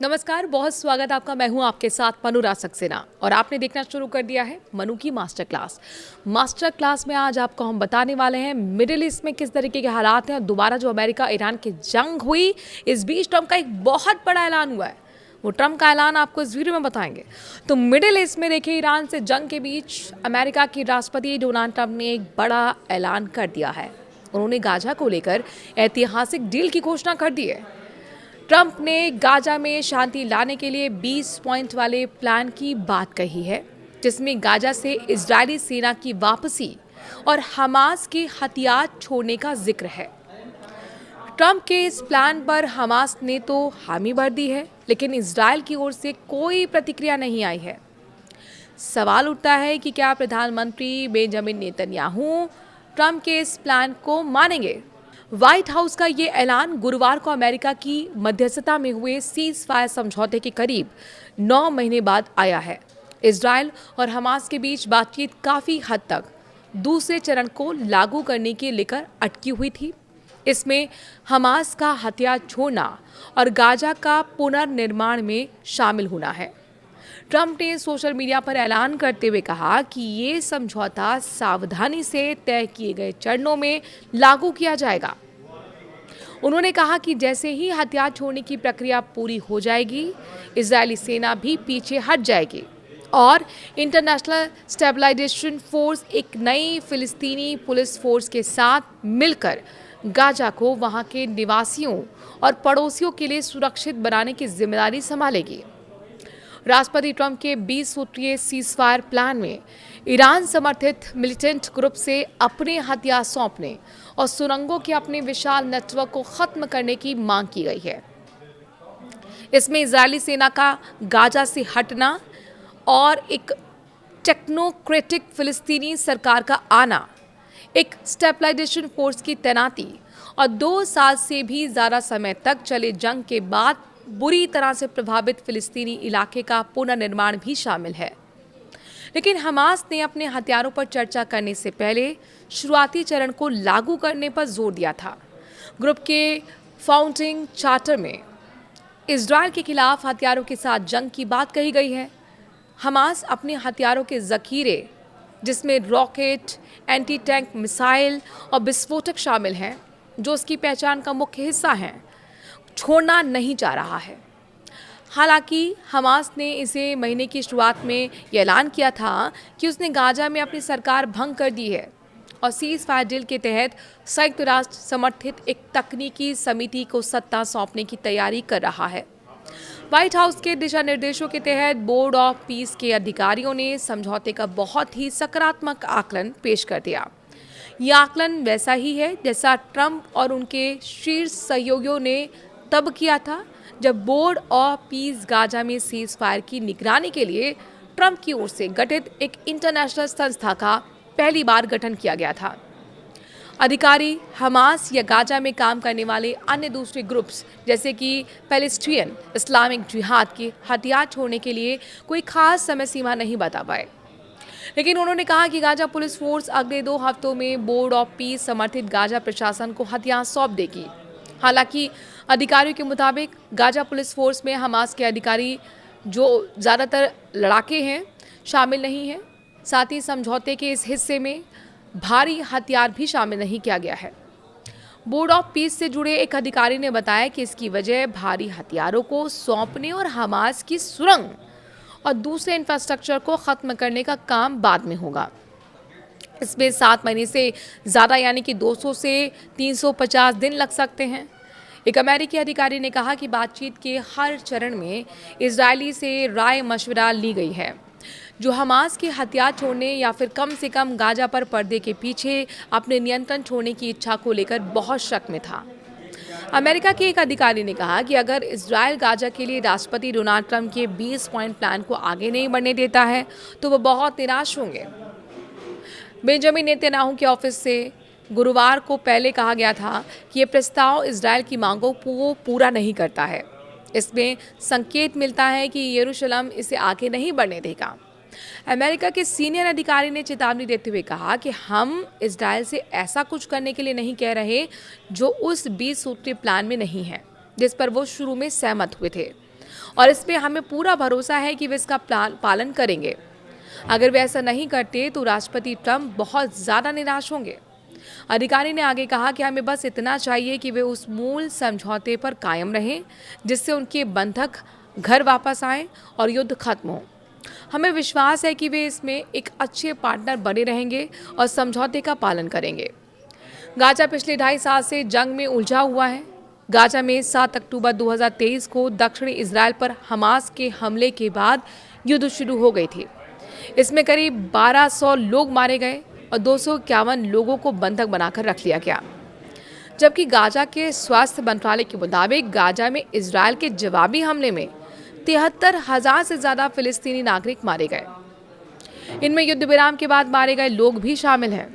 नमस्कार, बहुत स्वागत आपका। मैं हूं आपके साथ मनुराग सक्सेना और आपने देखना शुरू कर दिया है मनु की मास्टर क्लास। मास्टर क्लास में आज आपको हम बताने वाले हैं मिडिल ईस्ट में किस तरीके के हालात हैं और दोबारा जो अमेरिका ईरान की जंग हुई, इस बीच ट्रंप का एक बहुत बड़ा ऐलान हुआ है। वो ट्रंप का ऐलान आपको इस वीडियो में बताएंगे। तो मिडिल ईस्ट में देखिए, ईरान से जंग के बीच अमेरिका के राष्ट्रपति डोनाल्ड ट्रंप ने एक बड़ा ऐलान कर दिया है। उन्होंने गाजा को लेकर ऐतिहासिक डील की घोषणा कर दी है। ट्रंप ने गाजा में शांति लाने के लिए 20 पॉइंट वाले प्लान की बात कही है, जिसमें गाजा से इजरायली सेना की वापसी और हमास के हथियार छोड़ने का जिक्र है। ट्रंप के इस प्लान पर हमास ने तो हामी भर दी है, लेकिन इजरायल की ओर से कोई प्रतिक्रिया नहीं आई है। सवाल उठता है कि क्या प्रधानमंत्री बेंजामिन नेतन्याहू ट्रंप के इस प्लान को मानेंगे। व्हाइट हाउस का ये ऐलान गुरुवार को अमेरिका की मध्यस्थता में हुए सीज फायर समझौते के करीब 9 महीने बाद आया है। इजरायल और हमास के बीच बातचीत काफ़ी हद तक दूसरे चरण को लागू करने के लेकर अटकी हुई थी। इसमें हमास का हथियार छोड़ना और गाजा का पुनर्निर्माण में शामिल होना है। ट्रंप ने सोशल मीडिया पर ऐलान करते हुए कहा कि ये समझौता सावधानी से तय किए गए चरणों में लागू किया जाएगा। उन्होंने कहा कि जैसे ही हथियार छोड़ने की प्रक्रिया पूरी हो जाएगी, इजरायली सेना भी पीछे हट जाएगी और इंटरनेशनल स्टेबलाइजेशन फोर्स एक नई फिलिस्तीनी पुलिस फोर्स के साथ मिलकर गाजा को वहां के निवासियों और पड़ोसियों के लिए सुरक्षित बनाने की जिम्मेदारी संभालेगी। राष्ट्रपति ट्रंप के 20 सूत्रीय सीजफायर प्लान में ईरान समर्थित मिलिटेंट ग्रुप से अपने हथियार सौंपने और सुरंगों के अपने विशाल नेटवर्क को खत्म करने की मांग की गई है। इसमें इजरायली सेना का गाजा से हटना और एक टेक्नोक्रेटिक फिलिस्तीनी सरकार का आना, एक स्टेबलाइजेशन फोर्स की तैनाती और 2 साल से भी ज़्यादा समय तक चले जंग के बाद बुरी तरह से प्रभावित फिलिस्तीनी इलाके का पुनर्निर्माण भी शामिल है। लेकिन हमास ने अपने हथियारों पर चर्चा करने से पहले शुरुआती चरण को लागू करने पर जोर दिया था। ग्रुप के फाउंडिंग चार्टर में इजरायल के खिलाफ हथियारों के साथ जंग की बात कही गई है। हमास अपने हथियारों के जखीरे, जिसमें रॉकेट, एंटी टैंक मिसाइल और विस्फोटक शामिल हैं, जो उसकी पहचान का मुख्य हिस्सा हैं, छोड़ना नहीं चाह रहा है। हालांकि हमास ने इसे महीने की शुरुआत में यह ऐलान किया था कि उसने गाजा में अपनी सरकार भंग कर दी है और सीज फायर डील के तहत संयुक्त राष्ट्र समर्थित एक तकनीकी समिति को सत्ता सौंपने की तैयारी कर रहा है। व्हाइट हाउस के दिशा निर्देशों के तहत बोर्ड ऑफ पीस के अधिकारियों ने समझौते का बहुत ही सकारात्मक आकलन पेश कर दिया। यह आकलन वैसा ही है जैसा ट्रंप और उनके शीर्ष सहयोगियों ने तब किया था, जब बोर्ड ऑफ पीस गाजा में सीज फायर की निगरानी के लिए ट्रंप की ओर से गठित एक इंटरनेशनल संस्था का पहली बार गठन किया गया था। अधिकारी हमास या गाजा में काम करने वाले अन्य दूसरे ग्रुप्स जैसे कि पैलेस्टीनियन इस्लामिक जिहाद के हथियार छोड़ने के लिए कोई खास समय सीमा नहीं बता पाए। लेकिन उन्होंने कहा कि गाजा पुलिस फोर्स अगले 2 हफ्तों में बोर्ड ऑफ पीस समर्थित गाजा प्रशासन को हथियार सौंप देगी। हालांकि अधिकारियों के मुताबिक गाजा पुलिस फोर्स में हमास के अधिकारी, जो ज़्यादातर लड़ाके हैं, शामिल नहीं हैं। साथ ही समझौते के इस हिस्से में भारी हथियार भी शामिल नहीं किया गया है। बोर्ड ऑफ पीस से जुड़े एक अधिकारी ने बताया कि इसकी वजह भारी हथियारों को सौंपने और हमास की सुरंग और दूसरे इंफ्रास्ट्रक्चर को ख़त्म करने का काम बाद में होगा। इसमें 7 महीने से ज़्यादा यानी कि 200 से 350 दिन लग सकते हैं। एक अमेरिकी अधिकारी ने कहा कि बातचीत के हर चरण में इजरायली से राय मशवरा ली गई है, जो हमास के हथियार छोड़ने या फिर कम से कम गाजा पर पर्दे के पीछे अपने नियंत्रण छोड़ने की इच्छा को लेकर बहुत शक में था। अमेरिका के एक अधिकारी ने कहा कि अगर इजरायल गाजा के लिए राष्ट्रपति डोनाल्ड ट्रंप के 20 पॉइंट प्लान को आगे नहीं बढ़ने देता है तो वो बहुत निराश होंगे। बेंजामिन नेतन्याहू के ऑफिस से गुरुवार को पहले कहा गया था कि यह प्रस्ताव इजरायल की मांगों को पूरा नहीं करता है। इसमें संकेत मिलता है कि यरूशलेम इसे आगे नहीं बढ़ने देगा। अमेरिका के सीनियर अधिकारी ने चेतावनी देते हुए कहा कि हम इजरायल से ऐसा कुछ करने के लिए नहीं कह रहे जो उस 20 सूत्रीय प्लान में नहीं है, जिस पर वो शुरू में सहमत हुए थे। और इसमें हमें पूरा भरोसा है कि वे इसका पालन करेंगे। अगर वे ऐसा नहीं करते तो राष्ट्रपति ट्रंप बहुत ज़्यादा निराश होंगे। अधिकारी ने आगे कहा कि हमें बस इतना चाहिए कि वे उस मूल समझौते पर कायम रहें जिससे उनके बंधक घर वापस आएं और युद्ध खत्म हो। हमें विश्वास है कि वे इसमें एक अच्छे पार्टनर बने रहेंगे और समझौते का पालन करेंगे। गाजा पिछले 2.5 साल से जंग में उलझा हुआ है। गाजा में 7 अक्टूबर 2023 को दक्षिणी इजराइल पर हमास के हमले के बाद युद्ध शुरू हो गई थी। इसमें करीब 1200 लोग मारे गए और 251 लोगों को बंधक बनाकर रख लिया गया। जबकि गाजा के स्वास्थ्य मंत्रालय के मुताबिक गाजा में इजराइल के जवाबी हमले में 73,000 से ज़्यादा फिलिस्तीनी नागरिक मारे गए। इनमें युद्ध विराम के बाद मारे गए लोग भी शामिल हैं।